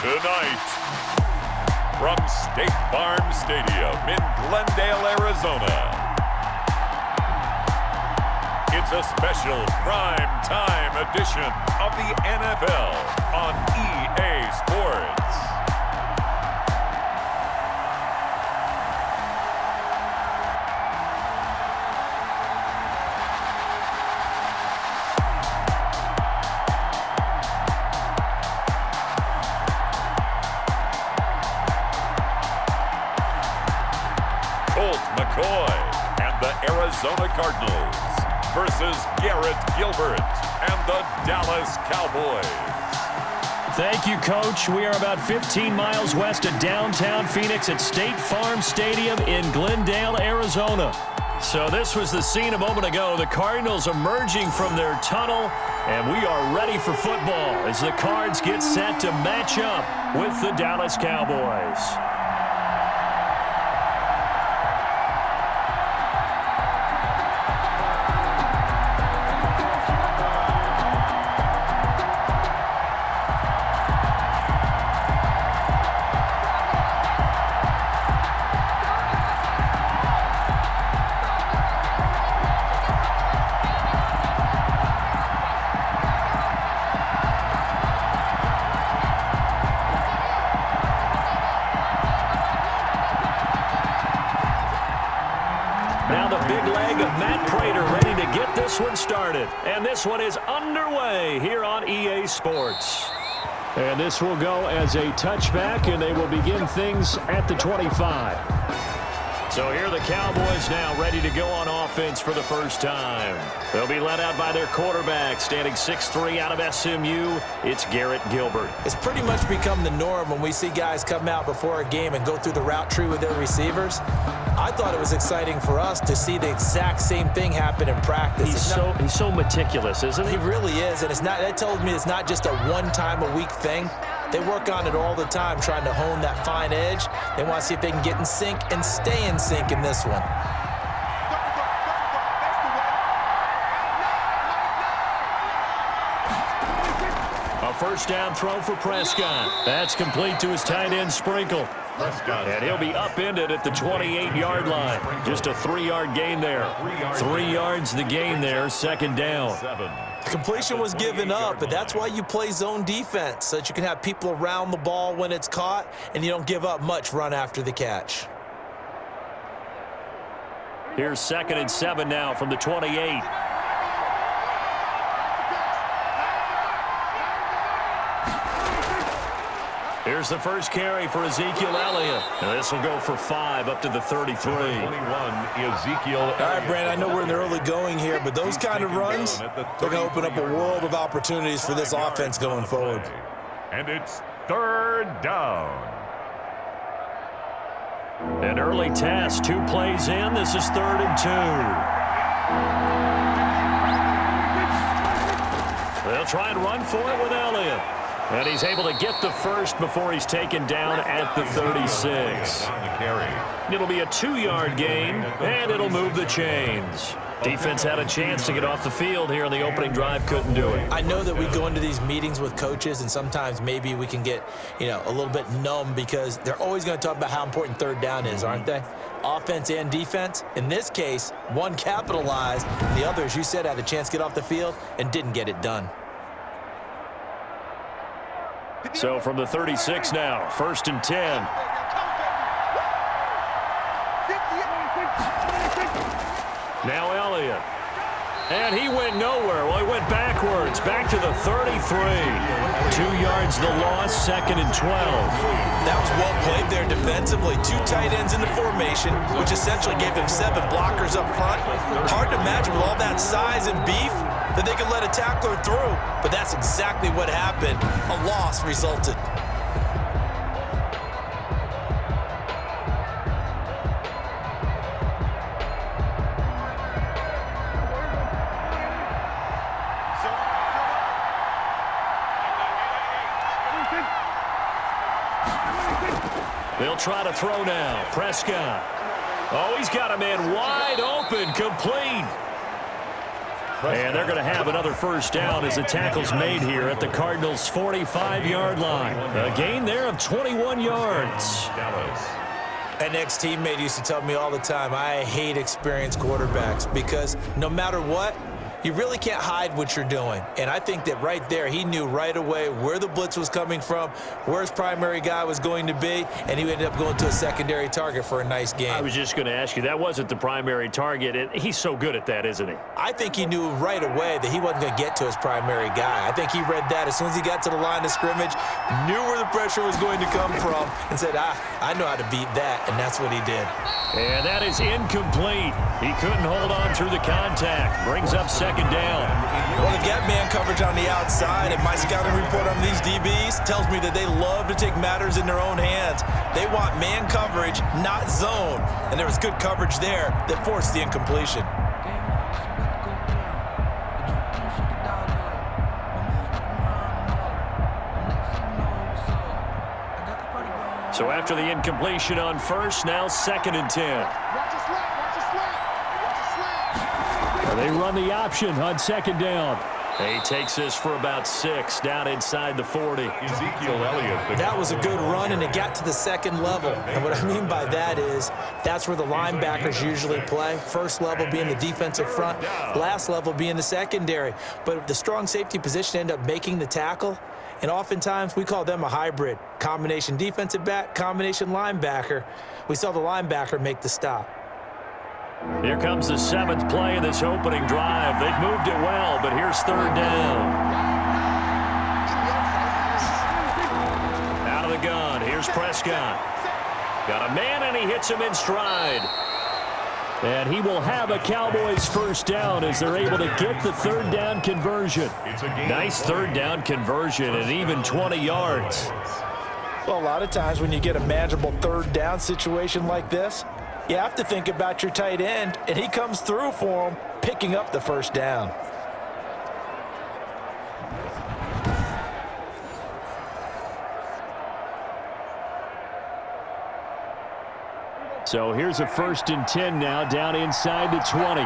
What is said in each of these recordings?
Tonight, from State Farm Stadium in Glendale, Arizona, it's a special prime time edition of the NFL on EA Sports. And the Arizona Cardinals versus Garrett Gilbert and the Dallas Cowboys. Thank you, Coach. We are about 15 miles west of downtown Phoenix at State Farm Stadium in Glendale, Arizona. So this was the scene a moment ago. The Cardinals emerging from their tunnel, and we are ready for football as the Cards get set to match up with the Dallas Cowboys. One started, and this one is underway here on EA Sports. And this will go as a touchback, and they will begin things at the 25. So here are the Cowboys now ready to go on offense for the first time. They'll be led out by their quarterback, standing 6'3" out of SMU. It's Garrett Gilbert. It's pretty much become the norm when we see guys come out before a game and go through the route tree with their receivers. I thought it was exciting for us to see the exact same thing happen in practice. He's so meticulous, isn't he? He really is, and that tells me it's not just a one-time-a-week thing. They work on it all the time, trying to hone that fine edge. They want to see if they can get in sync and stay in sync in this one. A first down throw for Prescott. That's complete to his tight end Sprinkle. And he'll be upended at the 28-yard line. Just a 3-yard gain there. 3 yards the gain there, second down. Completion was given up, but that's why you play zone defense, so that you can have people around the ball when it's caught, and you don't give up much run after the catch. Here's 2nd and 7 now from the 28. Here's the first carry for Ezekiel Elliott. And this will go for 5 up to the 33. 21, Ezekiel Elliott. All right, Brandon, I know we're in the early going here, but those kind of runs, they're going to open up a world of opportunities for this offense going forward. And it's 3rd down. An early test, 2 plays in. This is 3rd and 2. They'll try and run for it with Elliott. And he's able to get the first before he's taken down at the 36. It'll be a 2-yard gain, and it'll move the chains. Defense had a chance to get off the field here in the opening drive, couldn't do it. I know that we go into these meetings with coaches, and sometimes maybe we can get, a little bit numb because they're always going to talk about how important 3rd down is, aren't they? Offense and defense. In this case, one capitalized, and the other, as you said, had a chance to get off the field and didn't get it done. So from the 36 now, 1st and 10. Now Elliott. And he went nowhere. Well, he went backwards, back to the 33. 2 yards the loss, 2nd and 12. That was well played there defensively. 2 tight ends in the formation, which essentially gave them 7 blockers up front. Hard to imagine with all that size and beef that they could let a tackler through, but that's exactly what happened. A loss resulted. They'll try to throw now. Prescott. Oh, he's got a man wide open, complete. And they're going to have another first down as the tackle's made here at the Cardinals' 45-yard line. A gain there of 21 yards. An ex-teammate used to tell me all the time, I hate experienced quarterbacks because no matter what, you really can't hide what you're doing. And I think that right there, he knew right away where the blitz was coming from, where his primary guy was going to be, and he ended up going to a secondary target for a nice game. I was just going to ask you, that wasn't the primary target, and he's so good at that, isn't he? I think he knew right away that he wasn't going to get to his primary guy. I think he read that as soon as he got to the line of scrimmage, knew where the pressure was going to come from, and said, I know how to beat that, and that's what he did. And that is incomplete. He couldn't hold on through the contact. Brings up second down. Well, they've got man coverage on the outside, and my scouting report on these DBs tells me that they love to take matters in their own hands. They want man coverage, not zone. And there was good coverage there that forced the incompletion. So after the incompletion on first, now 2nd and 10. They run the option on 2nd down. He takes this for about 6 down inside the 40. Ezekiel Elliott. That was a good run, and it got to the second level. And what I mean by that is that's where the linebackers usually play. First level being the defensive front, last level being the secondary. But the strong safety position ended up making the tackle. And oftentimes we call them a hybrid. Combination defensive back, combination linebacker. We saw the linebacker make the stop. Here comes the 7th play of this opening drive. They've moved it well, but here's 3rd down. Out of the gun, here's Prescott. Got a man, and he hits him in stride. And he will have a Cowboys first down as they're able to get the 3rd down conversion. Nice 3rd down conversion and even 20 yards. Well, a lot of times when you get a manageable 3rd down situation like this, you have to think about your tight end, and he comes through for him, picking up the first down. So here's a 1st and 10 now, down inside the 20.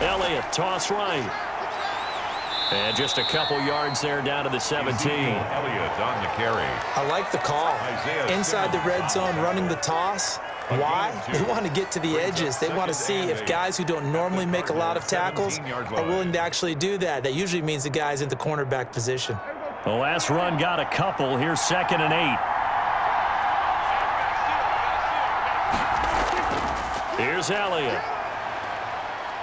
Elliott, toss right. And just a couple yards there down to the 17. Elliott on the carry. I like the call. Inside the red zone, running the toss. Why? They want to get to the edges. They want to see if guys who don't normally make a lot of tackles are willing to actually do that. That usually means the guy's in the cornerback position. The last run got a couple. Here's 2nd and 8. Here's Elliott.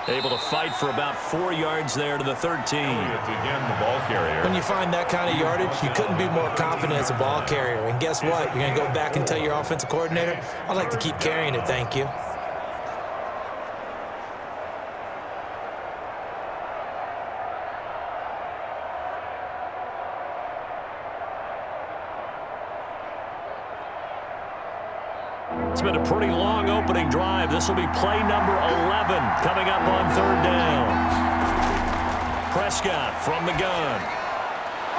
Able to fight for about 4 yards there to the 13. Again, the ball carrier. When you find that kind of yardage, you couldn't be more confident as a ball carrier. And guess what? You're going to go back and tell your offensive coordinator, I'd like to keep carrying it, thank you. It's been a pretty long opening drive. This will be play number 11 coming up on 3rd down. Prescott from the gun.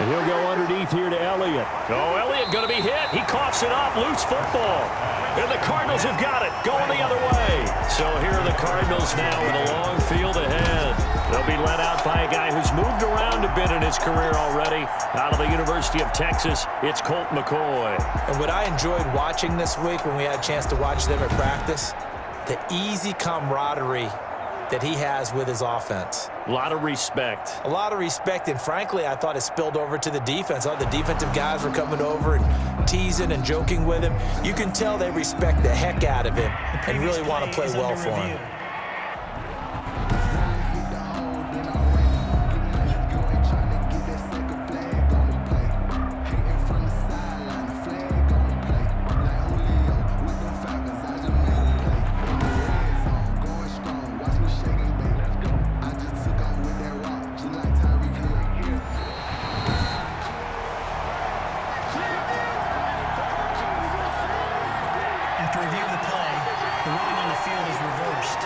And he'll go underneath here to Elliott. Oh, Elliott going to be hit. He coughs it up. Loose football. And the Cardinals have got it. Going the other way. So here are the Cardinals now with a long field ahead. They'll be led out by a guy who's moved around a bit in his career already. Out of the University of Texas, it's Colt McCoy. And what I enjoyed watching this week when we had a chance to watch them at practice, the easy camaraderie that he has with his offense. A lot of respect. A lot of respect, and frankly, I thought it spilled over to the defense. All the defensive guys were coming over and teasing and joking with him. You can tell they respect the heck out of him and really want to play well for him. After reviewing the play, the ruling on the field is reversed.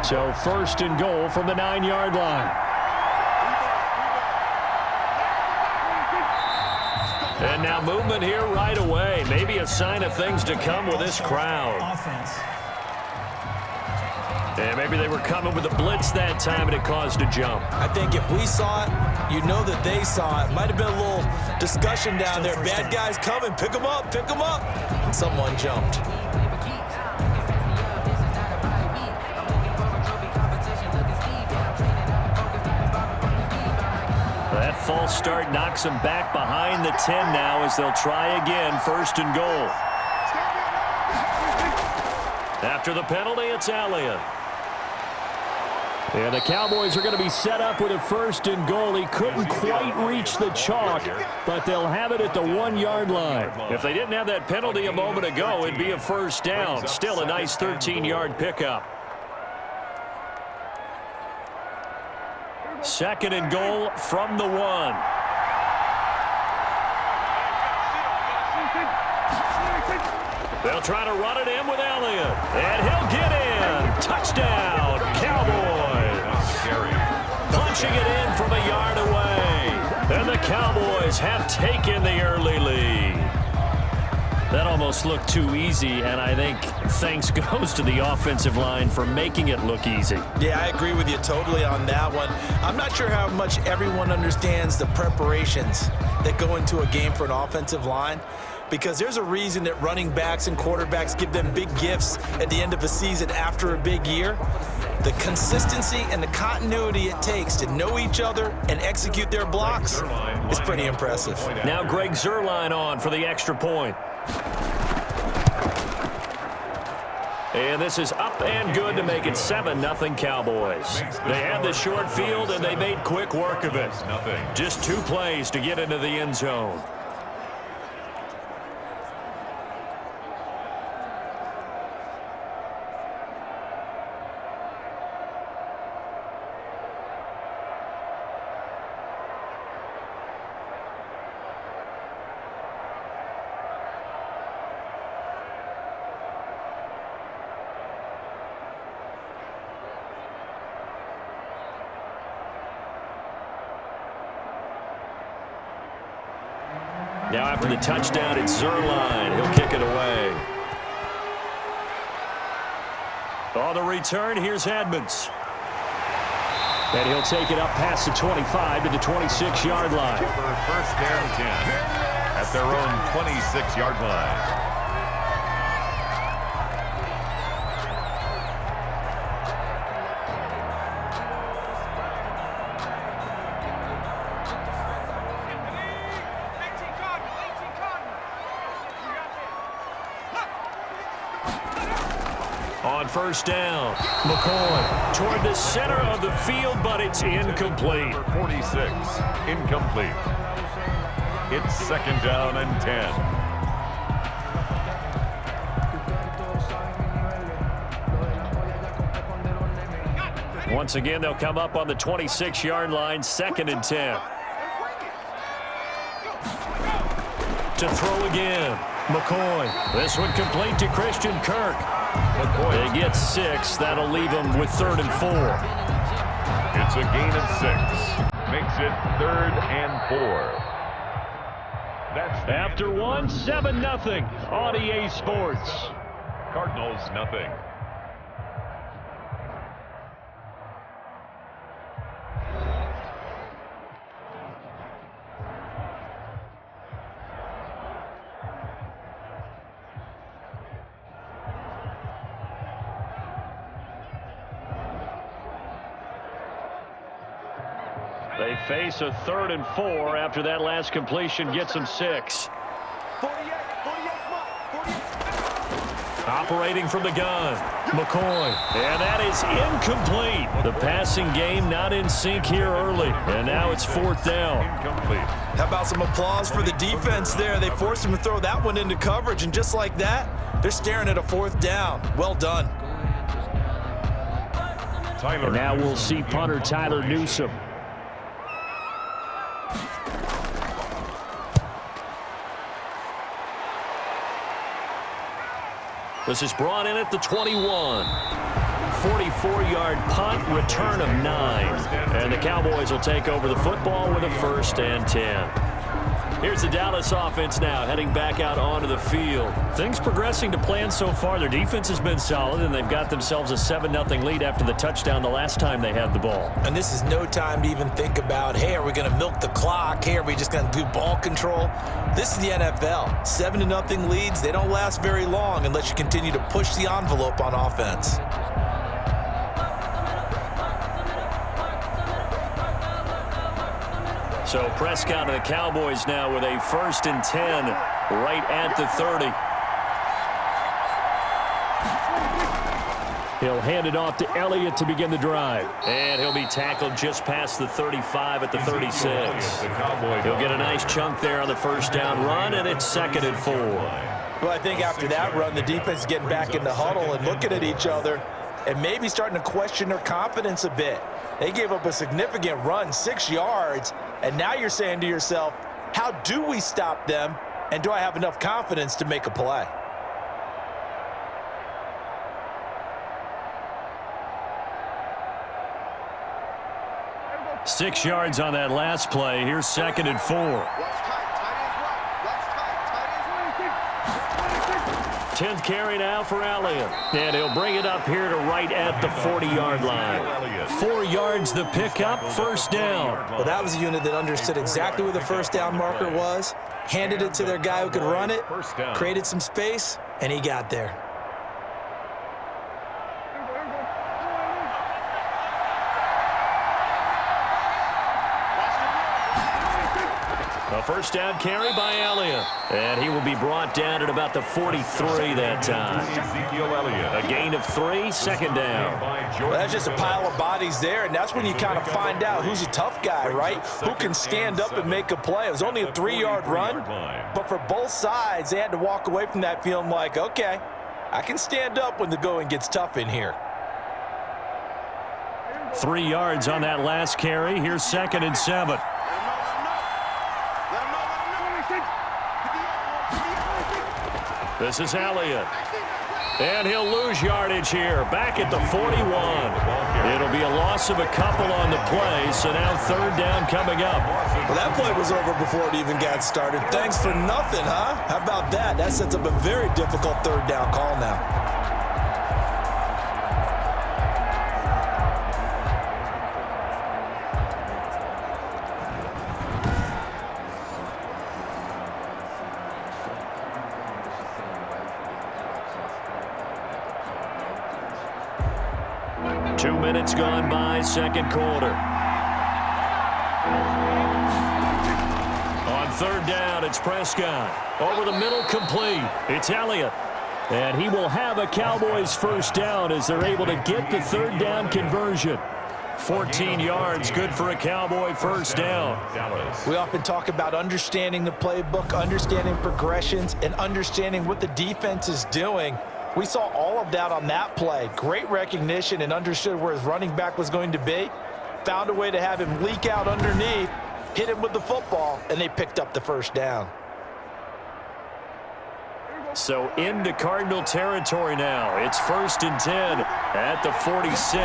So 1st and goal from the 9-yard line. And now movement here right away. Maybe a sign of things to come with this crowd. Offense. And maybe they were coming with a blitz that time and it caused a jump. I think if we saw it, you know that they saw it. Might have been a little discussion down there. Bad guys coming. Pick them up. Pick them up. And someone jumped. That false start knocks them back behind the 10 now as they'll try again. 1st and goal. After the penalty, it's Elliott. And the Cowboys are going to be set up with a 1st and goal. He couldn't quite reach the chalk, but they'll have it at the 1-yard line. If they didn't have that penalty a moment ago, it'd be a 1st down. Still a nice 13-yard pickup. 2nd and goal from the 1. They'll try to run it in with Elliott. And he'll get in. Touchdown, Cowboys. Punching it in from a yard away. And the Cowboys have taken the early lead. That almost looked too easy, and I think thanks goes to the offensive line for making it look easy. Yeah, I agree with you totally on that one. I'm not sure how much everyone understands the preparations that go into a game for an offensive line, because there's a reason that running backs and quarterbacks give them big gifts at the end of a season after a big year. The consistency and the continuity it takes to know each other and execute their blocks is pretty impressive. Now Greg Zuerlein on for the extra point. And this is up and good to make it 7-0 Cowboys. They had the short field, and they made quick work of it. Just 2 plays to get into the end zone. Now after the touchdown, it's Zuerlein. He'll kick it away. On the return, here's Edmonds. And he'll take it up past the 25 to the 26-yard line. For 1st down 10 at their own 26-yard line. On 1st down, McCoy toward the center of the field, but it's incomplete. 46, incomplete. It's 2nd down and 10. Once again, they'll come up on the 26-yard line, 2nd and 10. To throw again, McCoy. This one complete to Christian Kirk. They get 6. That'll leave them with 3rd and 4. It's a gain of 6. Makes it 3rd and 4. That's after 1, 7-0 on EA Sports. Cardinals nothing. They face a 3rd and 4 after that last completion gets them 6. Operating from the gun, McCoy. And that is incomplete. The passing game not in sync here early. And now it's 4th down. Incomplete. How about some applause for the defense there? They forced him to throw that one into coverage, and just like that, they're staring at a 4th down. Well done. And now we'll see punter Tyler Newsome. This is brought in at the 21. 44-yard punt, return of 9. And the Cowboys will take over the football with a 1st and 10. Here's the Dallas offense now heading back out onto the field. Things progressing to plan so far. Their defense has been solid, and they've got themselves a 7-0 lead after the touchdown the last time they had the ball. And this is no time to even think about, hey, are we going to milk the clock? Hey, are we just going to do ball control? This is the NFL. 7-0 leads, they don't last very long unless you continue to push the envelope on offense. So Prescott and the Cowboys now with a 1st and 10 right at the 30. He'll hand it off to Elliott to begin the drive. And he'll be tackled just past the 35 at the 36. He'll get a nice chunk there on the first down run, and it's 2nd and 4. Well, I think after that run, the defense is getting back in the huddle and looking at each other and maybe starting to question their confidence a bit. They gave up a significant run, 6 yards, and now you're saying to yourself, how do we stop them, and do I have enough confidence to make a play? Six yards on that last play. Here's 2nd and 4. 10th carry now for Elliott. And he'll bring it up here to right at the 40-yard line. 4 yards the pickup, 1st down. Well, that was a unit that understood exactly where the first down marker was, handed it to their guy who could run it, created some space, and he got there. A 1st down carry by Elliott. And he will be brought down at about the 43 that time. A gain of 3, 2nd down. Well, that's just a pile of bodies there, and that's when you kind of find out who's a tough guy, right? Who can stand up and make a play. It was only a 3-yard run, but for both sides, they had to walk away from that feeling like, okay, I can stand up when the going gets tough in here. 3 yards on that last carry. Here's 2nd and 7. This is Elliott. And he'll lose yardage here. Back at the 41. It'll be a loss of a couple on the play, so now 3rd down coming up. Well, that play was over before it even got started. Thanks for nothing, huh? How about that? That sets up a very difficult 3rd down call now. Minutes gone by, 2nd quarter. On 3rd down, it's Prescott. Over the middle, complete. It's Elliott. And he will have a Cowboys 1st down as they're able to get the 3rd down conversion. 14 yards, good for a Cowboy 1st down. We often talk about understanding the playbook, understanding progressions, and understanding what the defense is doing. We saw all of that on that play. Great recognition and understood where his running back was going to be. Found a way to have him leak out underneath, hit him with the football, and they picked up the 1st down. So into Cardinal territory now. It's 1st and 10 at the 46.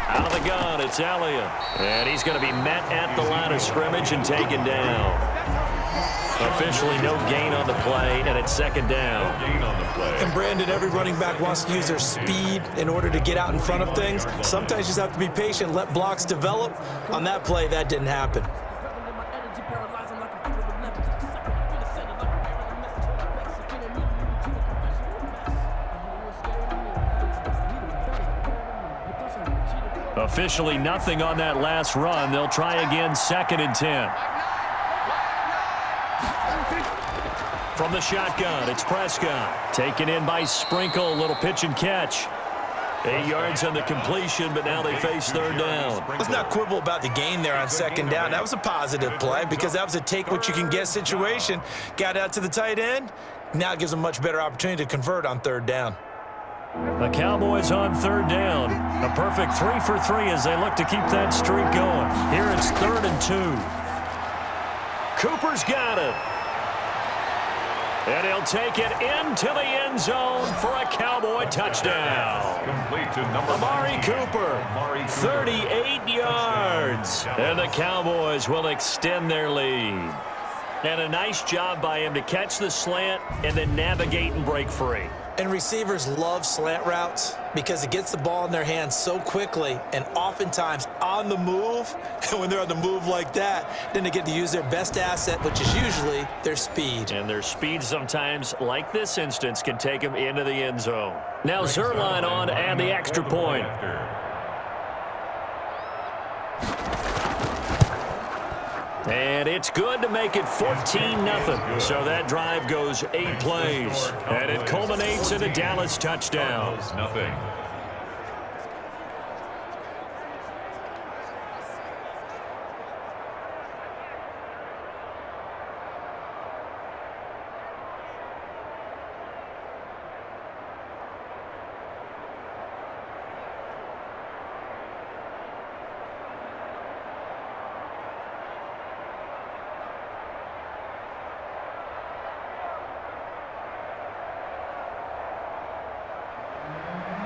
Out of the gun, it's Elliott. And he's going to be met at the line of scrimmage and taken down. Officially no gain on the play, and it's 2nd down. And Brandon, every running back wants to use their speed in order to get out in front of things. Sometimes you just have to be patient, let blocks develop. On that play, that didn't happen. Officially nothing on that last run. They'll try again, 2nd and 10. From the shotgun, it's Prescott. Taken in by Sprinkle, a little pitch and catch. 8 yards on the completion, but now they face 3rd down. Let's not quibble about the gain there on 2nd down. That was a positive play because that was a take-what-you-can-get situation. Got out to the tight end. Now it gives them a much better opportunity to convert on 3rd down. The Cowboys on 3rd down. A perfect 3 for 3 as they look to keep that streak going. Here it's 3rd and 2. Cooper's got it. And he'll take it into the end zone for a Cowboy touchdown. Amari Cooper, 38 yards. And the Cowboys will extend their lead. And a nice job by him to catch the slant and then navigate and break free. And receivers love slant routes because it gets the ball in their hands so quickly and oftentimes on the move. And when they're on the move like that, then they get to use their best asset, which is usually their speed. And their speed sometimes, like this instance, can take them into the end zone. Now Zerline on and the extra point. And it's good to make it 14-0. So that drive goes 8 plays. And it culminates in a Dallas touchdown. Nothing.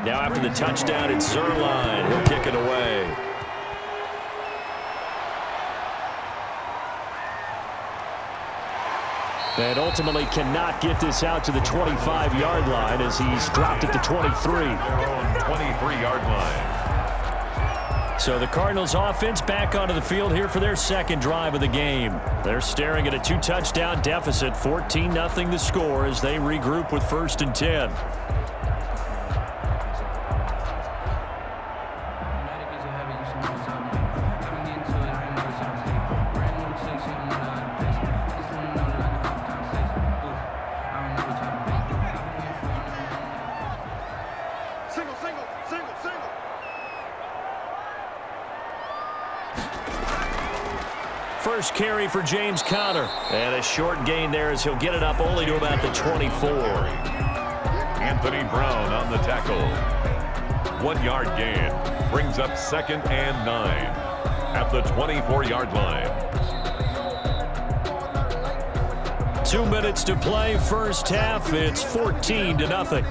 Now after the touchdown, it's Zerline. He'll kick it away. And ultimately cannot get this out to the 25-yard line as he's dropped at the 23. Their own 23-yard line. So the Cardinals offense back onto the field here for their second drive of the game. They're staring at a 2-touchdown deficit, 14-0 the score as they regroup with 1st and 10. First carry for James Conner. And a short gain there as he'll get it up only to about the 24. Anthony Brown on the tackle. 1-yard gain. Brings up 2nd and 9 at the 24-yard line. 2 minutes to play, first half. It's 14-0.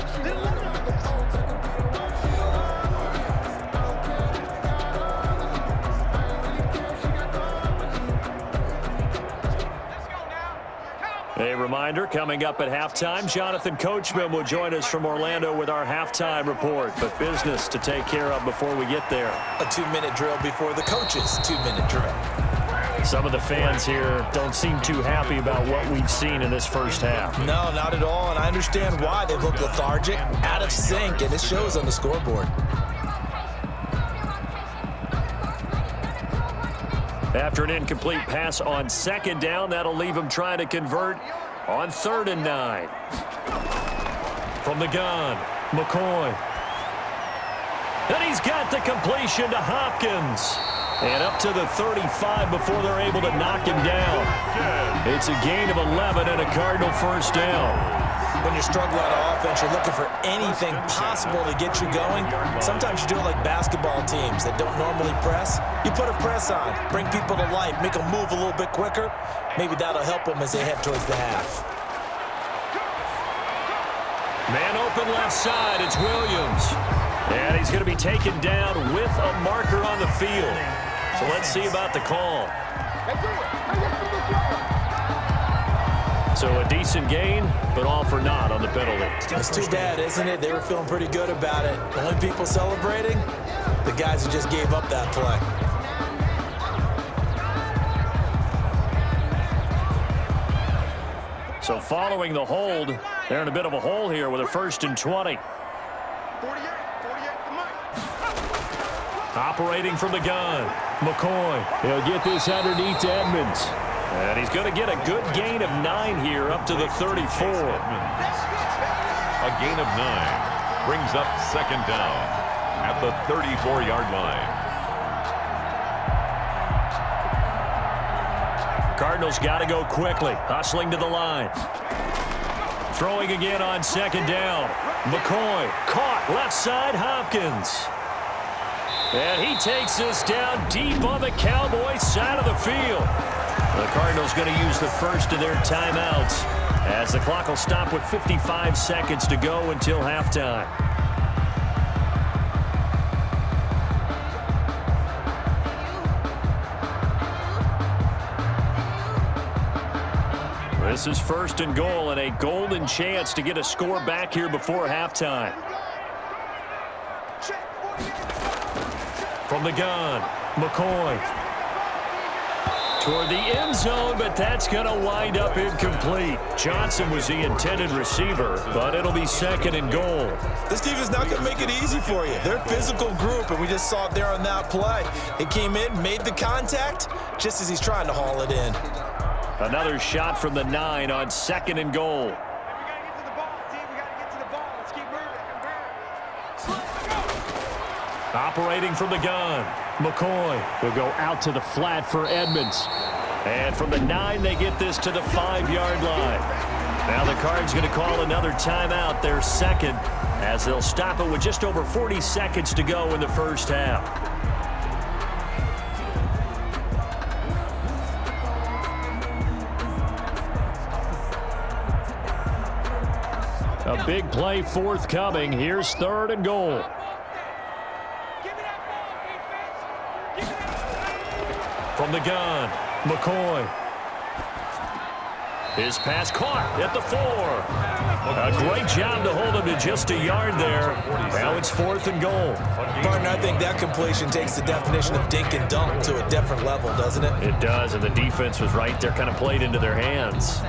A reminder, coming up at halftime, Jonathan Coachman will join us from Orlando with our halftime report. But business to take care of before we get there. A 2-minute drill before the coach's 2-minute drill. Some of the fans here don't seem too happy about what we've seen in this first half. No, not at all, and I understand why. They look lethargic, out of sync, and it shows on the scoreboard. After an incomplete pass on 2nd down, that'll leave him trying to convert on 3rd and 9. From the gun, McCoy. And he's got the completion to Hopkins. And up to the 35 before they're able to knock him down. It's a gain of 11 and a Cardinal first down. When you're struggling on offense, you're looking for anything possible to get you going. Sometimes you do it like basketball teams that don't normally press. You put a press on, bring people to life, make them move a little bit quicker. Maybe that'll help them as they head towards the half. Man open left side, it's Williams. And he's going to be taken down with a marker on the field. So let's see about the call. So a decent gain, but all for naught on the penalty. It's too bad, isn't it? They were feeling pretty good about it. The only people celebrating, the guys who just gave up that play. So following the hold, they're in a bit of a hole here with a 1st and 20. Operating from the gun, McCoy. He'll get this underneath to Edmonds. And he's going to get a good gain of 9 here up to the 34. A gain of 9 brings up 2nd down at the 34-yard line. Cardinals got to go quickly, hustling to the line. Throwing again on 2nd down. McCoy caught left side, Hopkins. And he takes this down deep on the Cowboys side of the field. The Cardinals going to use the first of their timeouts as the clock will stop with 55 seconds to go until halftime. This is 1st and goal and a golden chance to get a score back here before halftime. From the gun, McCoy. Toward the end zone, but that's going to wind up incomplete. Johnson was the intended receiver, but it'll be 2nd and goal. This team is not going to make it easy for you. They're a physical group, and we just saw it there on that play. He came in, made the contact, just as he's trying to haul it in. Another shot from the 9 on 2nd and goal. Operating from the gun, McCoy will go out to the flat for Edmonds. And from the 9, they get this to the 5-yard line. Now the Cards going to call another timeout, their 2nd, as they'll stop it with just over 40 seconds to go in the first half. A big play forthcoming. Here's 3rd and goal. From the gun, McCoy. His pass caught at the 4. A great job to hold him to just a yard there. Now it's 4th and goal. Martin, I think that completion takes the definition of dink and dunk to a different level, doesn't it? It does, and the defense was right there, kind of played into their hands.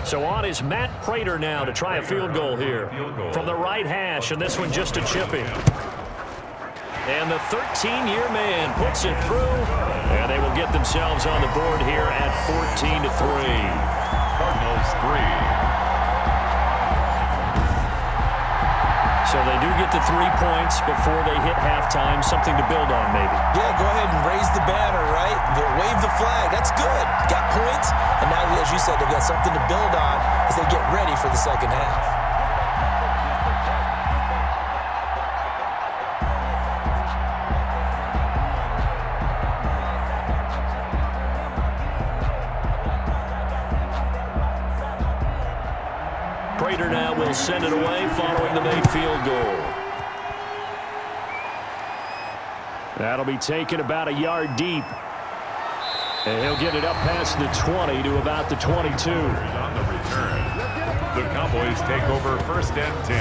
So on is Matt Prater now to try a field goal here from the right hash, and this one just a chipping. And the 13-year man puts it through, and they will get themselves on the board here at 14-3. Cardinals 3. So they do get the 3 points before they hit halftime, something to build on maybe. Yeah, go ahead and raise the banner, right? Wave the flag. That's good. Got points, and now, as you said, they've got something to build on as they get ready for the second half. Prater now will send it away following the made field goal. That'll be taken about a yard deep. And he'll get it up past the 20 to about the 22. On the return, the Cowboys take over 1st and 10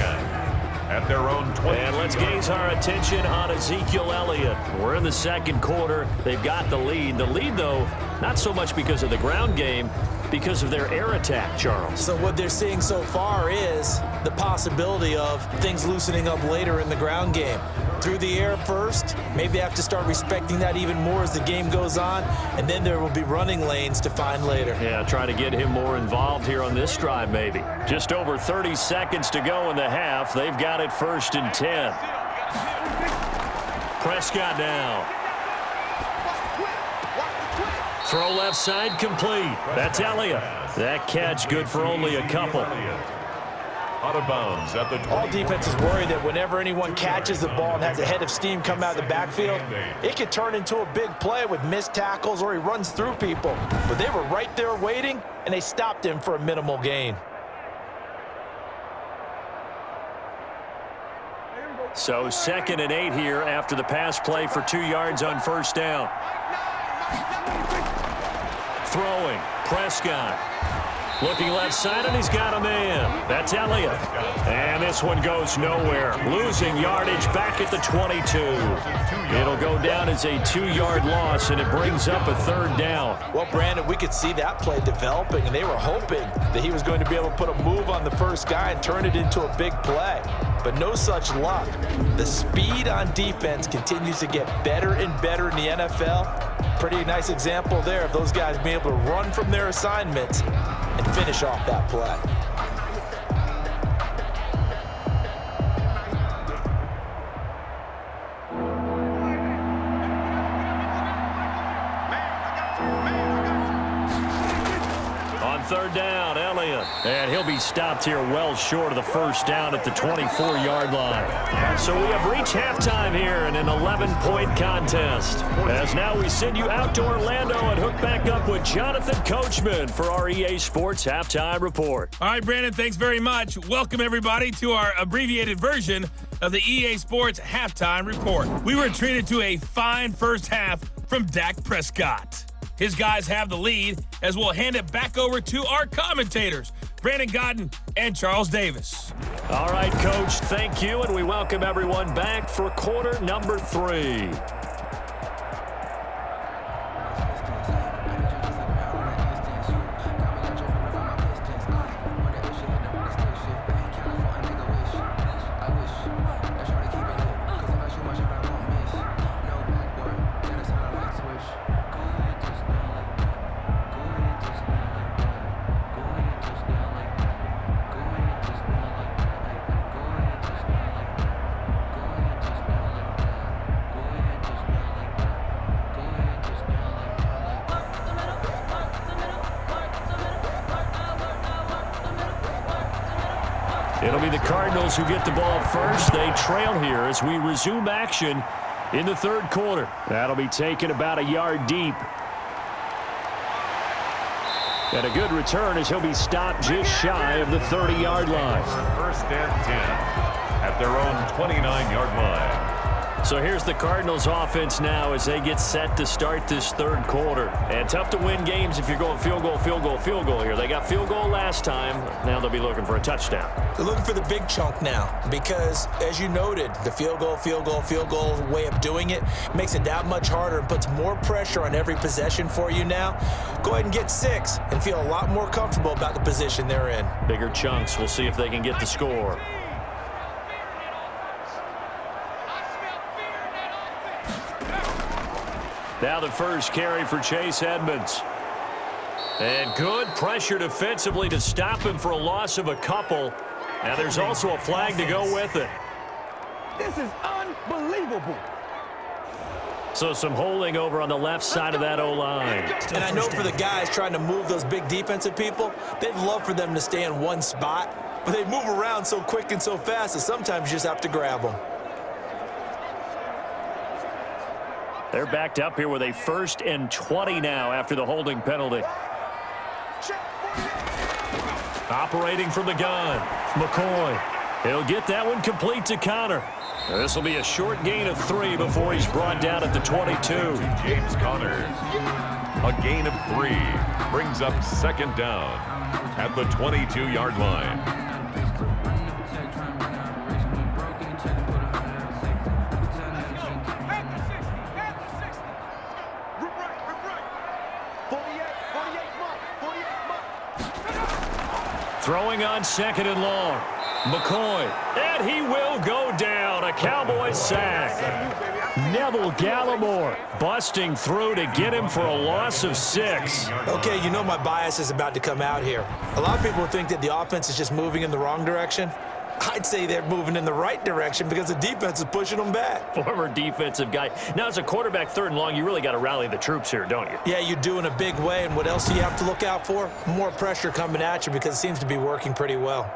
at their own 20. And let's gaze our attention on Ezekiel Elliott. We're in the 2nd quarter. They've got the lead. The lead, though, not so much because of the ground game, because of their air attack, Charles. So what they're seeing so far is the possibility of things loosening up later in the ground game. Through the air first, maybe they have to start respecting that even more as the game goes on, and then there will be running lanes to find later. Yeah, try to get him more involved here on this drive maybe. Just over 30 seconds to go in the half. They've got it 1st and 10. Prescott now. Throw left side complete. That's Elliott. That catch good for only a couple. Out of bounds at the 20. All defenses worry that whenever anyone catches the ball and has a head of steam come out of the backfield, it could turn into a big play with missed tackles or he runs through people. But they were right there waiting, and they stopped him for a minimal gain. So 2nd and 8 here after the pass play for 2 yards on 1st down. Throwing, Prescott. Looking left side, and he's got a man. That's Elliott. And this one goes nowhere. Losing yardage back at the 22. It'll go down as a 2-yard loss, and it brings up a 3rd down. Well, Brandon, we could see that play developing, and they were hoping that he was going to be able to put a move on the first guy and turn it into a big play. But no such luck. The speed on defense continues to get better and better in the NFL. Pretty nice example there of those guys being able to run from their assignments and finish off that play. On 3rd down, Elliott. And he'll be stopped here well short of the first down at the 24-yard line. So we have reached halftime here in an 11-point contest. As now we send you out to Orlando and hook back up with Jonathan Coachman for our EA Sports Halftime Report. All right, Brandon, thanks very much. Welcome, everybody, to our abbreviated version of the EA Sports Halftime Report. We were treated to a fine first half from Dak Prescott. His guys have the lead as we'll hand it back over to our commentators, Brandon Godden and Charles Davis. All right, Coach, thank you, and we welcome everyone back for quarter number 3. It'll be the Cardinals who get the ball first. They trail here as we resume action in the third quarter. That'll be taken about a yard deep. And a good return as he'll be stopped just shy of the 30-yard line. First and 10 at their own 29-yard line. So here's the Cardinals offense now as they get set to start this third quarter. And tough to win games if you're going field goal, field goal, field goal here. They got field goal last time. Now they'll be looking for a touchdown. They're looking for the big chunk now because, as you noted, the field goal way of doing it makes it that much harder and puts more pressure on every possession for you now. Go ahead and get 6 and feel a lot more comfortable about the position they're in. Bigger chunks. We'll see if they can get the score. Now the first carry for Chase Edmonds. And good pressure defensively to stop him for a loss of a couple. Now there's also a flag to go with it. This is unbelievable. So some holding over on the left side of that O-line. And I know for the guys trying to move those big defensive people, they'd love for them to stay in one spot. But they move around so quick and so fast that sometimes you just have to grab them. They're backed up here with a 1st and 20 now after the holding penalty. Operating from the gun, McCoy. He'll get that one complete to Connor. This will be a short gain of 3 before he's brought down at the 22. James Conner. A gain of 3 brings up second down at the 22-yard line. Throwing on 2nd and long. McCoy. And he will go down. A Cowboys sack. Neville Gallimore busting through to get him for a loss of 6. Okay, you know my bias is about to come out here. A lot of people think that the offense is just moving in the wrong direction. I'd say they're moving in the right direction because the defense is pushing them back. Former defensive guy. Now, as a quarterback 3rd and long, you really got to rally the troops here, don't you? Yeah, you do in a big way. And what else do you have to look out for? More pressure coming at you because it seems to be working pretty well.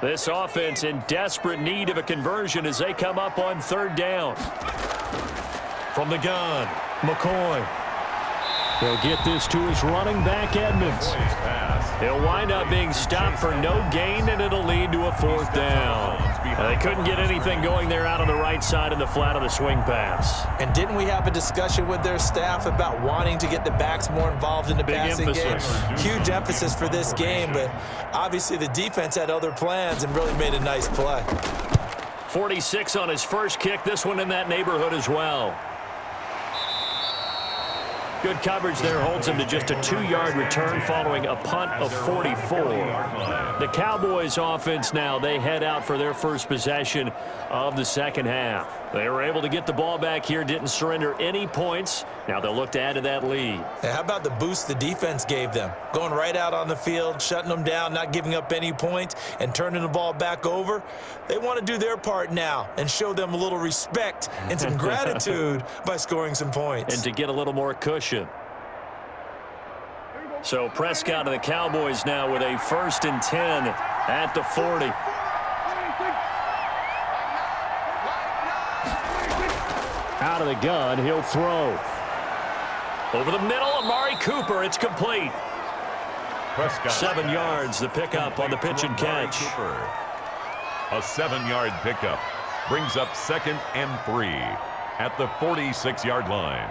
This offense in desperate need of a conversion as they come up on 3rd down. From the gun, McCoy. He'll get this to his running back, Edmonds. He'll wind up being stopped for no gain, and it'll lead to a 4th down. They couldn't get anything going there out on the right side in the flat of the swing pass. And didn't we have a discussion with their staff about wanting to get the backs more involved in the passing game? Huge emphasis for this game, but obviously the defense had other plans and really made a nice play. 46 on his first kick. This one in that neighborhood as well. Good coverage there holds him to just a 2-yard return following a punt of 44. The Cowboys offense now, they head out for their first possession of the second half. They were able to get the ball back here, didn't surrender any points. Now they'll look to add to that lead. Hey, how about the boost the defense gave them? Going right out on the field, shutting them down, not giving up any points, and turning the ball back over. They want to do their part now and show them a little respect and some gratitude by scoring some points. And to get a little more cushion. So Prescott of the Cowboys now with a 1st and 10 at the 40. Out of the gun, he'll throw. Over the middle, Amari Cooper. It's complete. Prescott. 7 yards, the pickup on the pitch and catch. A 7-yard pickup brings up 2nd and 3 at the 46-yard line.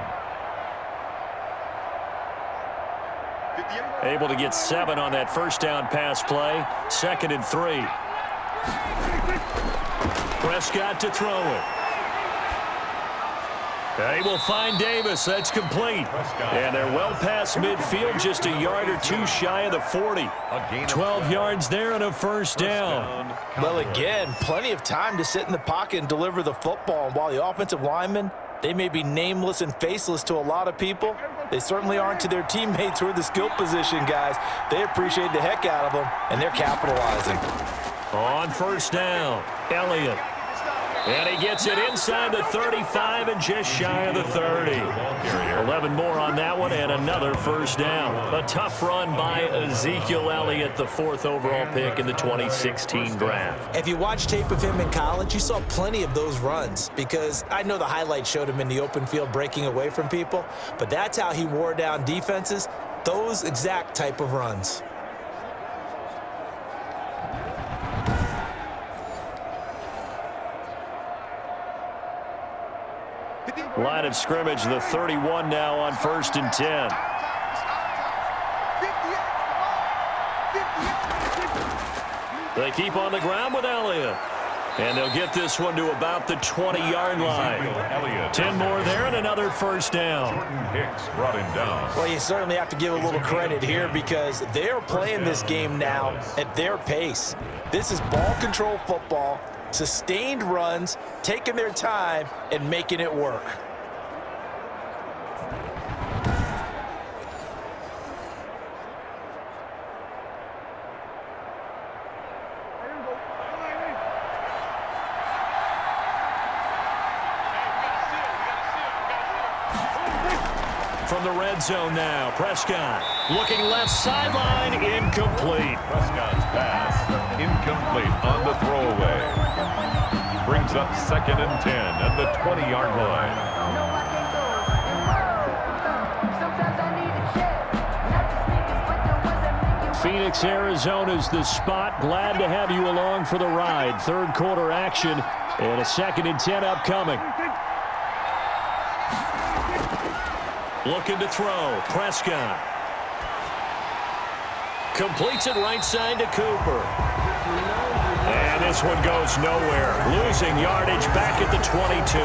Able to get 7 on that 1st down pass play. 2nd and 3. Prescott to throw it. And he will find Davis. That's complete. And they're well past midfield, just a yard or 2 shy of the 40. 12 yards there and a 1st down. Well, again, plenty of time to sit in the pocket and deliver the football. And while the offensive linemen, they may be nameless and faceless to a lot of people, they certainly aren't to their teammates who are the skill position guys. They appreciate the heck out of them, and they're capitalizing. On 1st down, Elliott. And he gets it inside the 35 and just shy of the 30. 11 more on that one and another 1st down. A tough run by Ezekiel Elliott, the 4th overall pick in the 2016 draft. If you watch tape of him in college, you saw plenty of those runs because I know the highlights showed him in the open field breaking away from people, but that's how he wore down defenses, those exact type of runs. Line of scrimmage, the 31 now on 1st and 10. They keep on the ground with Elliott. And they'll get this one to about the 20-yard line. 10 more there and another 1st down. Hicks brought him down. Well, you certainly have to give a little credit here because they're playing this game now at their pace. This is ball control football, sustained runs, taking their time, and making it work. From the red zone now, Prescott looking left sideline, incomplete. Prescott's pass incomplete on the throwaway. Brings up 2nd and 10 at the 20-yard line. Phoenix, Arizona's the spot. Glad to have you along for the ride. 3rd quarter action and a 2nd and 10 upcoming. Looking to throw. Prescott. Completes it right side to Cooper. And this one goes nowhere. Losing yardage back at the 22.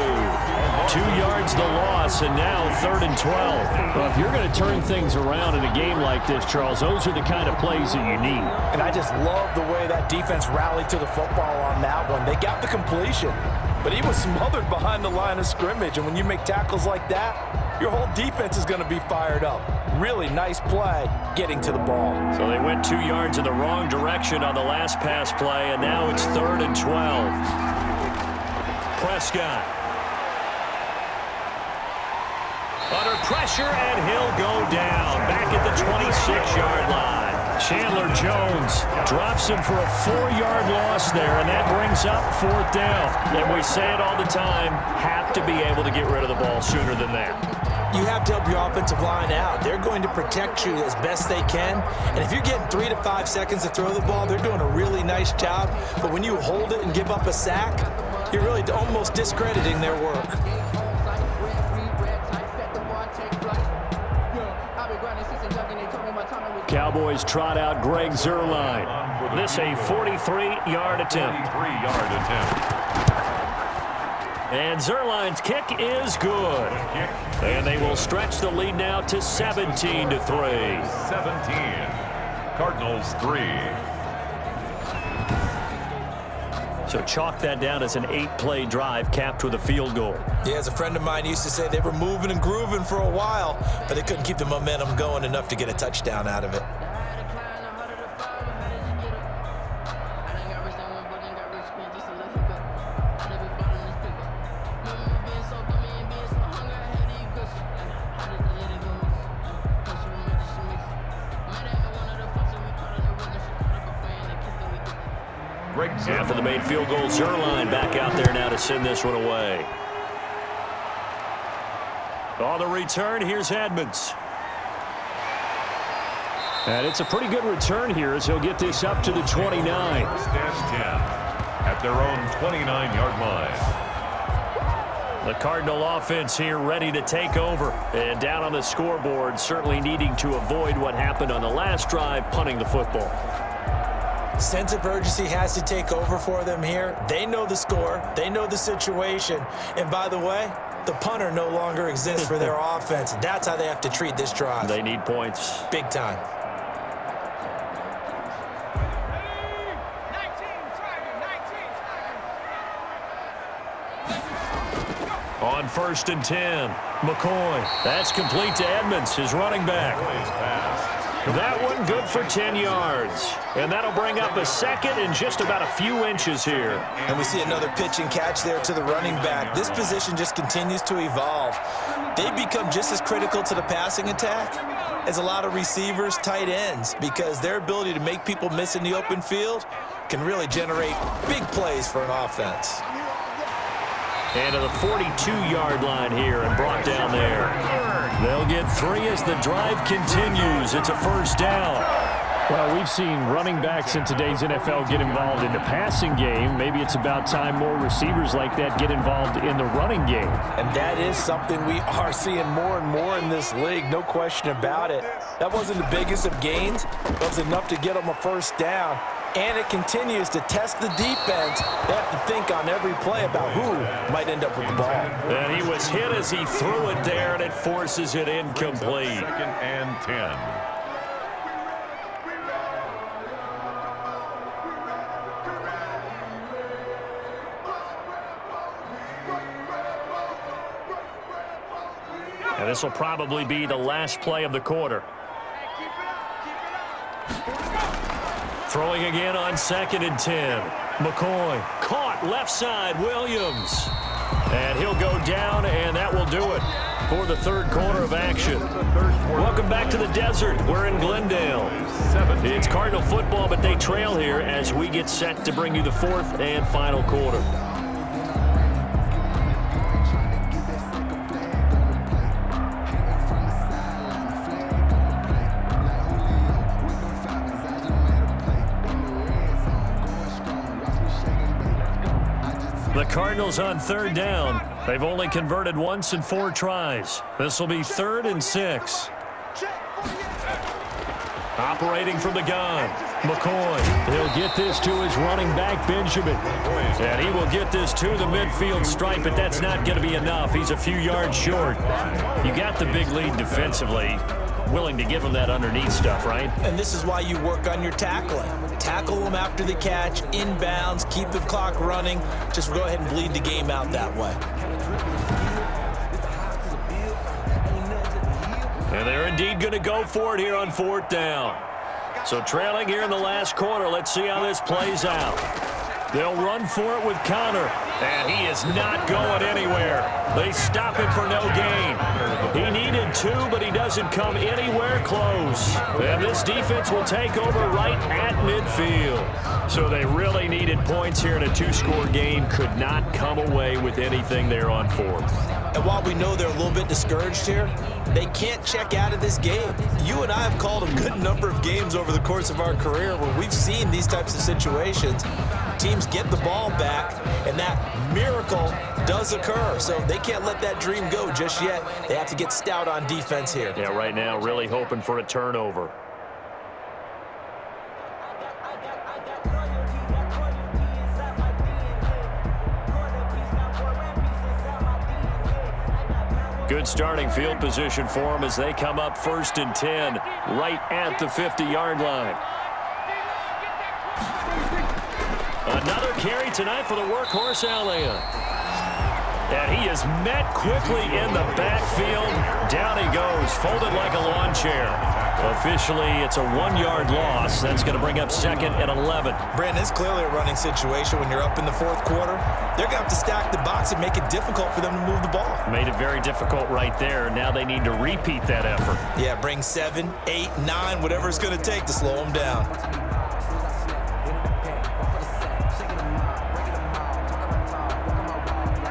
2 yards the loss, and now 3rd and 12. Well, if you're going to turn things around in a game like this, Charles, those are the kind of plays that you need. And I just love the way that defense rallied to the football on that one. They got the completion, but he was smothered behind the line of scrimmage. And when you make tackles like that, your whole defense is going to be fired up. Really nice play getting to the ball. So they went 2 yards in the wrong direction on the last pass play, and now it's 3rd and 12. Prescott. Under pressure, and he'll go down. Back at the 26-yard line. Chandler Jones drops him for a 4-yard loss there, and that brings up 4th down. And we say it all the time, have to be able to get rid of the ball sooner than that. You have to help your offensive line out. They're going to protect you as best they can. And if you're getting 3 to 5 seconds to throw the ball, they're doing a really nice job. But when you hold it and give up a sack, you're really almost discrediting their work. Cowboys trot out Greg Zuerlein. This a 43-yard attempt. And Zuerlein's kick is good. And they will stretch the lead now to 17-3. 17. Cardinals 3. So chalk that down as an 8-play drive capped with a field goal. Yeah, as a friend of mine used to say, they were moving and grooving for a while, but they couldn't keep the momentum going enough to get a touchdown out of it. brings up. After the made field goal, Zerline back out there now to send this one away. On the return, here's Edmonds. And it's a pretty good return here as he'll get this up to the 29. First and 10 at their own 29-yard line. The Cardinal offense here ready to take over. And down on the scoreboard, certainly needing to avoid what happened on the last drive, punting the football. Sense of urgency has to take over for them here. They know the score. They know the situation. And by the way, the punter no longer exists for their offense. That's how they have to treat this drive. They need points. Big time. On 1st and 10, McCoy. That's complete to Edmonds, his running back. That one good for 10 yards. And that'll bring up a second and just about a few inches here. And we see another pitch and catch there to the running back. This position just continues to evolve. They become just as critical to the passing attack as a lot of receivers, tight ends, because their ability to make people miss in the open field can really generate big plays for an offense. And to the 42-yard line here and brought down there. They'll get 3 as the drive continues. It's a first down. Well, we've seen running backs in today's NFL get involved in the passing game. Maybe it's about time more receivers like that get involved in the running game. And that is something we are seeing more and more in this league, no question about it. That wasn't the biggest of gains, but it was enough to get them a first down. And it continues to test the defense. They have to think on every play about who might end up with the ball. And he was hit as he threw it there, and it forces it incomplete. 2nd and 10. And this will probably be the last play of the quarter. Throwing again on 2nd and 10. McCoy caught left side. Williams. And he'll go down, and that will do it for the third quarter of action. Welcome back to the desert. We're in Glendale. It's Cardinal football, but they trail here as we get set to bring you the fourth and final quarter. The Cardinals on 3rd down. They've only converted once in 4 tries. This will be 3rd and 6. Operating from the gun, McCoy. He'll get this to his running back, Benjamin. And he will get this to the midfield stripe, but that's not going to be enough. He's a few yards short. You got the big lead defensively. Willing to give him that underneath stuff, right? And this is why you work on your tackling. Tackle them after the catch, inbounds, keep the clock running. Just go ahead and bleed the game out that way. And they're indeed going to go for it here on 4th down. So trailing here in the last quarter, let's see how this plays out. They'll run for it with Connor, and he is not going anywhere. They stop him for no gain. He needed 2, but he doesn't come anywhere close. And this defense will take over right at midfield. So they really needed points here in a 2-score game. Could not come away with anything there on 4th. And while we know they're a little bit discouraged here, they can't check out of this game. You and I have called a good number of games over the course of our career where we've seen these types of situations. Teams get the ball back, and that miracle does occur. So they can't let that dream go just yet. They have to get stout on defense here. Yeah, right now really hoping for a turnover. Good starting field position for them as they come up 1st and 10 right at the 50-yard line. Another carry tonight for the workhorse, Elliott. And he is met quickly in the backfield. Down he goes, folded like a lawn chair. Officially, it's a 1-yard loss. That's going to bring up 2nd and 11. Brandon, it's clearly a running situation when you're up in the 4th quarter. They're going to have to stack the box and make it difficult for them to move the ball. Made it very difficult right there. Now they need to repeat that effort. Yeah, bring 7, 8, 9, whatever it's going to take to slow them down.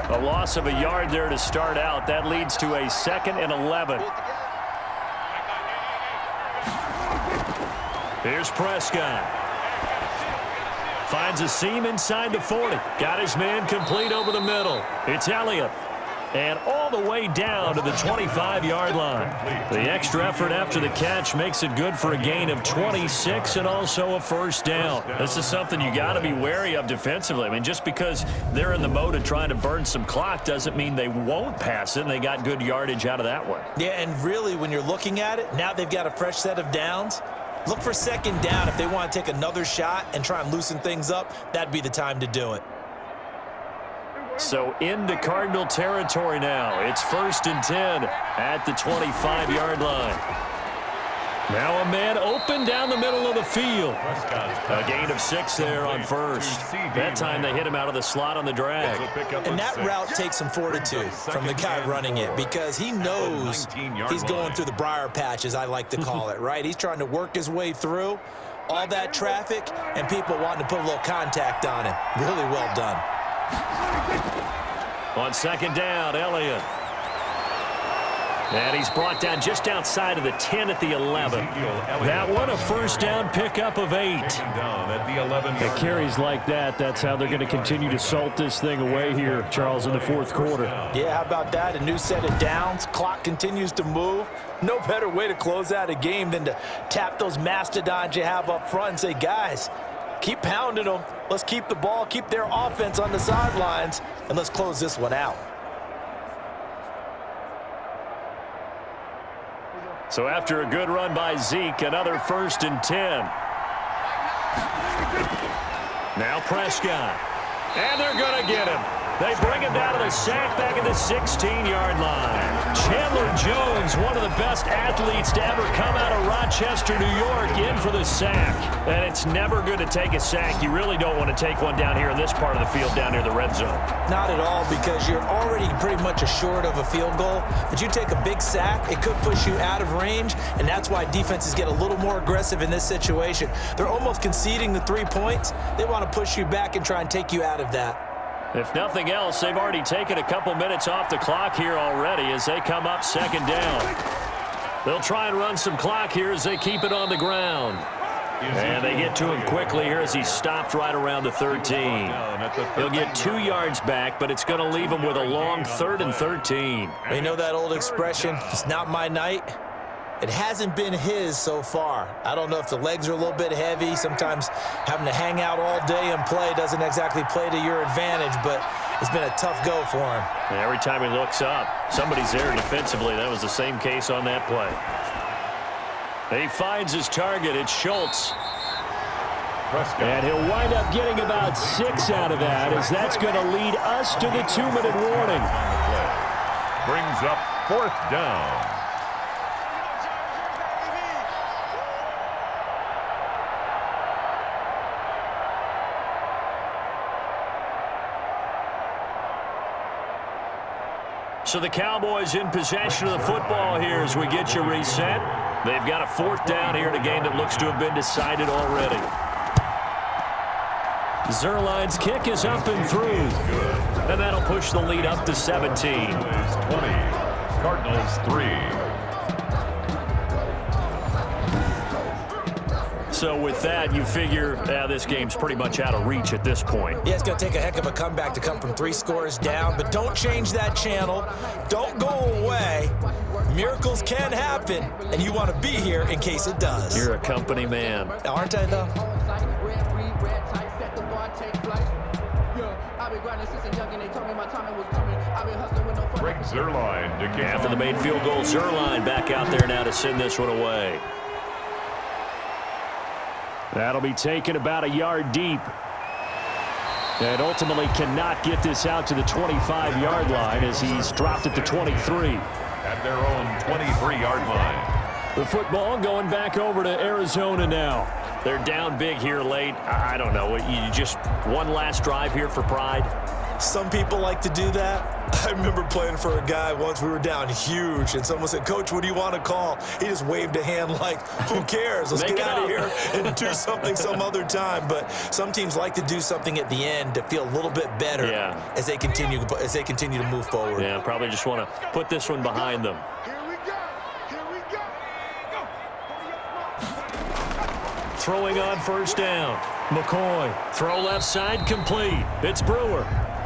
A loss of a yard there to start out. That leads to a 2nd and 11. Here's Prescott. Finds a seam inside the 40. Got his man complete over the middle. It's Elliott. And all the way down to the 25-yard line. The extra effort after the catch makes it good for a gain of 26 and also a first down. This is something you got to be wary of defensively. I mean, just because they're in the mode of trying to burn some clock doesn't mean they won't pass it, and they got good yardage out of that one. Yeah, and really, when you're looking at it, now they've got a fresh set of downs. Look for 2nd down. If they want to take another shot and try and loosen things up, that'd be the time to do it. So into Cardinal territory now. It's 1st and 10 at the 25-yard line. Now a man open down the middle of the field. A gain of 6 there on first. That time they hit him out of the slot on the drag. And that route takes some fortitude from the guy running it because he knows he's going through the briar patch, as I like to call it, right? He's trying to work his way through all that traffic and people wanting to put a little contact on him. Really well done. On 2nd down, Elliott. And he's brought down just outside of the 10 at the 11. That one a first down pickup of 8. It carries like that. That's how they're going to continue to salt this thing away here, Charles, in the 4th quarter. Yeah, how about that? A new set of downs. Clock continues to move. No better way to close out a game than to tap those mastodons you have up front and say, guys, keep pounding them. Let's keep the ball, keep their offense on the sidelines, and let's close this one out. So after a good run by Zeke, another 1st and 10. Now Prescott. And they're going to get him. They bring him down to the sack back at the 16-yard line. Chandler Jones, one of the best athletes to ever come out of Rochester, New York, in for the sack. And it's never good to take a sack. You really don't want to take one down here in this part of the field down near the red zone. Not at all, because you're already pretty much assured of a field goal. But you take a big sack, it could push you out of range, and that's why defenses get a little more aggressive in this situation. They're almost conceding the 3 points. They want to push you back and try and take you out of that. If nothing else, they've already taken a couple minutes off the clock here already as they come up 2nd down. They'll try and run some clock here as they keep it on the ground. And they get to him quickly here as he stopped right around the 13. He'll get 2 yards back, but it's going to leave him with a long 3rd and 13. You know that old expression, it's not my night? It hasn't been his so far. I don't know if the legs are a little bit heavy. Sometimes having to hang out all day and play doesn't exactly play to your advantage, but it's been a tough go for him. And every time he looks up, somebody's there defensively. That was the same case on that play. He finds his target. It's Schultz. And he'll wind up getting about 6 out of that, as that's going to lead us to the 2-minute warning. Brings up 4th down. So the Cowboys in possession of the football here as we get you reset. They've got a 4th down here in a game that looks to have been decided already. Zerline's kick is up and through. And that'll push the lead up to 17. 20, Cardinals 3. So with that, you figure this game's pretty much out of reach at this point. Yeah, it's going to take a heck of a comeback to come from 3 scores down, but don't change that channel. Don't go away. Miracles can happen, and you want to be here in case it does. You're a company man. Aren't I, though? Greg Zerline to kick. After the made field goal, Zerline back out there now to send this one away. That'll be taken about a yard deep. And ultimately cannot get this out to the 25-yard line as he's dropped at the 23. At their own 23-yard line. The football going back over to Arizona now. They're down big here late. I don't know. You just one last drive here for pride? Some people like to do that. I remember playing for a guy once. We were down huge, and someone said, "Coach, what do you want to call?" He just waved a hand like, "Who cares? Let's get out of here and do something some other time." But some teams like to do something at the end to feel a little bit better as they continue to move forward. Yeah, probably just want to put this one behind them. Throwing on first down. McCoy. Throw left side complete. It's Brewer.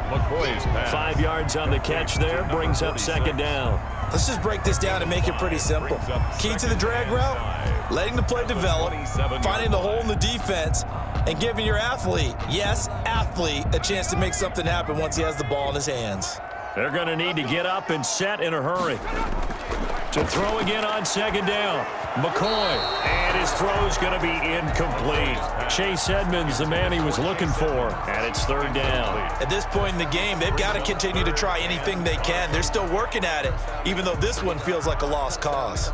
McCoy's pass. 5 yards on the catch there. Brings up second down. Let's just break this down and make it pretty simple. Key to the drag route, letting the play develop, finding the hole in the defense, and giving your athlete, yes, athlete, a chance to make something happen once he has the ball in his hands. They're going to need to get up and set in a hurry. To throw again on second down. McCoy. And his throw's going to be incomplete. Chase Edmonds, the man he was looking for. And it's third down. At this point in the game, they've got to continue to try anything they can. They're still working at it, even though this one feels like a lost cause.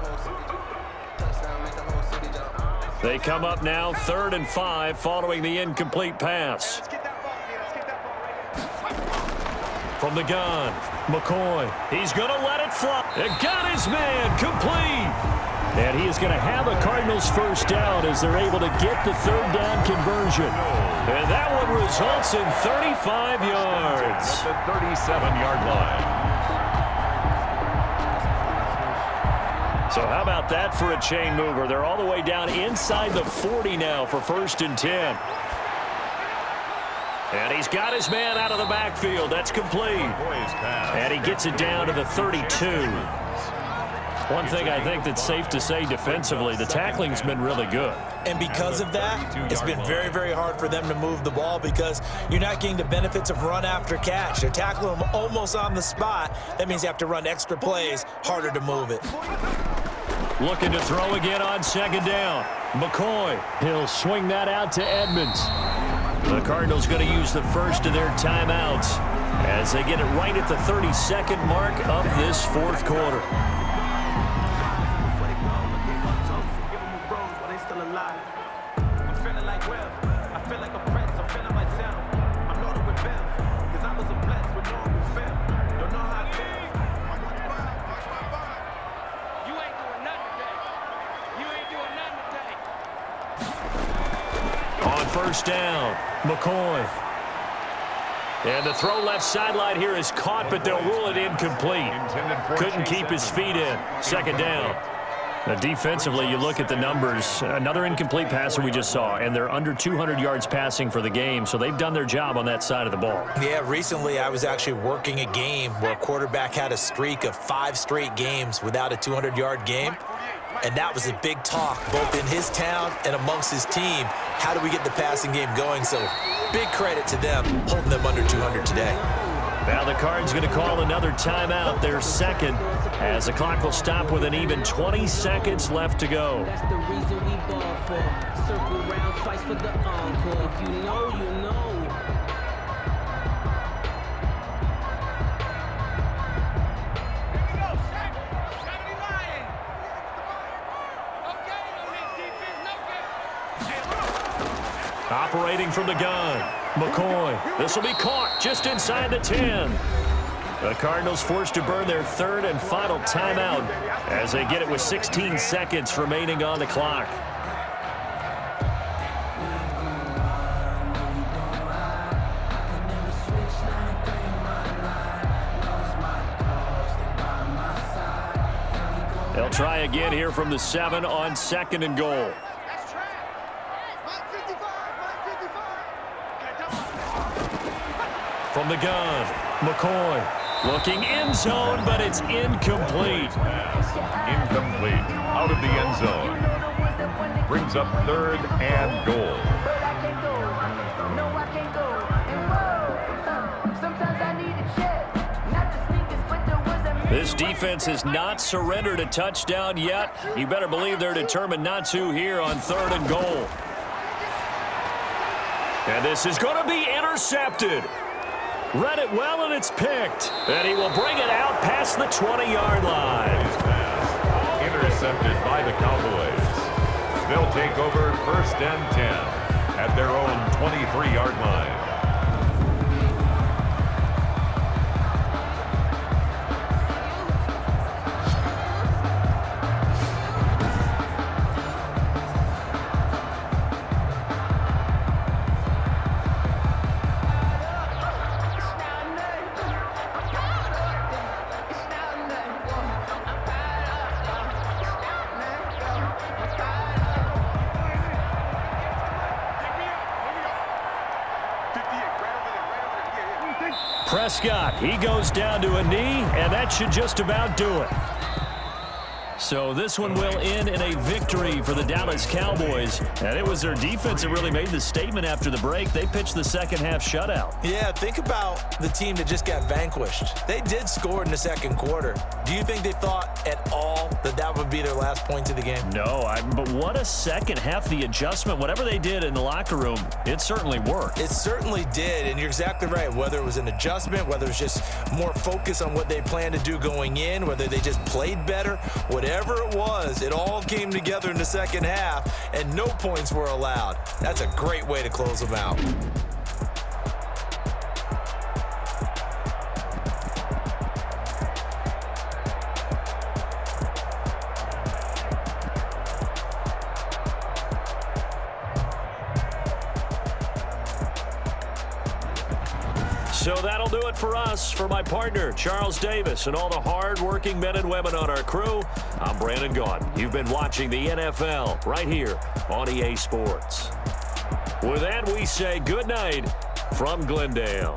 They come up now 3rd and 5 following the incomplete pass. From the gun, McCoy. He's going to let it fly. It got his man complete. And he is going to have a Cardinals first down as they're able to get the third down conversion. And that one results in 35 yards. At the 37-yard line. So how about that for a chain mover? They're all the way down inside the 40 now for 1st and 10. And he's got his man out of the backfield. That's complete. And he gets it down to the 32. One thing I think that's safe to say defensively, the tackling's been really good. And because of that, it's been very, very hard for them to move the ball because you're not getting the benefits of run after catch. They're tackling them almost on the spot. That means you have to run extra plays, harder to move it. Looking to throw again on second down. McCoy. He'll swing that out to Edmonds. The Cardinals going to use the first of their timeouts as they get it right at the 32nd mark of this 4th quarter. First down, McCoy. And the throw left sideline here is caught, but they'll rule it incomplete. Couldn't keep his feet in. Second down. Now, defensively, you look at the numbers. Another incomplete passer we just saw, and they're under 200 yards passing for the game, so they've done their job on that side of the ball. Yeah, recently I was actually working a game where a quarterback had a streak of 5 straight games without a 200-yard game. And that was a big talk, both in his town and amongst his team. How do we get the passing game going? So big credit to them, holding them under 200 today. Now the Cards going to call another timeout, their second, as the clock will stop with an even 20 seconds left to go. That's the reason we ball for. Circle round twice for the encore. If you know, you know. Operating from the gun, McCoy. This will be caught just inside the 10. The Cardinals forced to burn their 3rd and final timeout as they get it with 16 seconds remaining on the clock. They'll try again here from the 7 on 2nd and goal. From the gun, McCoy looking end zone, but it's incomplete. Incomplete. Out of the end zone. Brings up 3rd and goal. This defense has not surrendered a touchdown yet. You better believe they're determined not to here on 3rd and goal. And this is going to be intercepted. Read it well, and it's picked. And he will bring it out past the 20-yard line. Intercepted by the Cowboys. They'll take over 1st and 10 at their own 23-yard line. Prescott, he goes down to a knee, and that should just about do it. So this one will end in a victory for the Dallas Cowboys. And it was their defense that really made the statement after the break. They pitched the second-half shutout. Yeah, think about the team that just got vanquished. They did score in the second quarter. Do you think they thought at all that that would be their last points of the game? No, but what a second half. The adjustment, whatever they did in the locker room, it certainly worked. It certainly did, and you're exactly right. Whether it was an adjustment, whether it was just more focus on what they planned to do going in, whether they just played better, whatever it was, it all came together in the second half, and no points were allowed. That's a great way to close them out. So that'll do it for us. For my partner, Charles Davis, and all the hard-working men and women on our crew, I'm Brandon Gaudin. You've been watching the NFL right here on EA Sports. With that, we say good night from Glendale.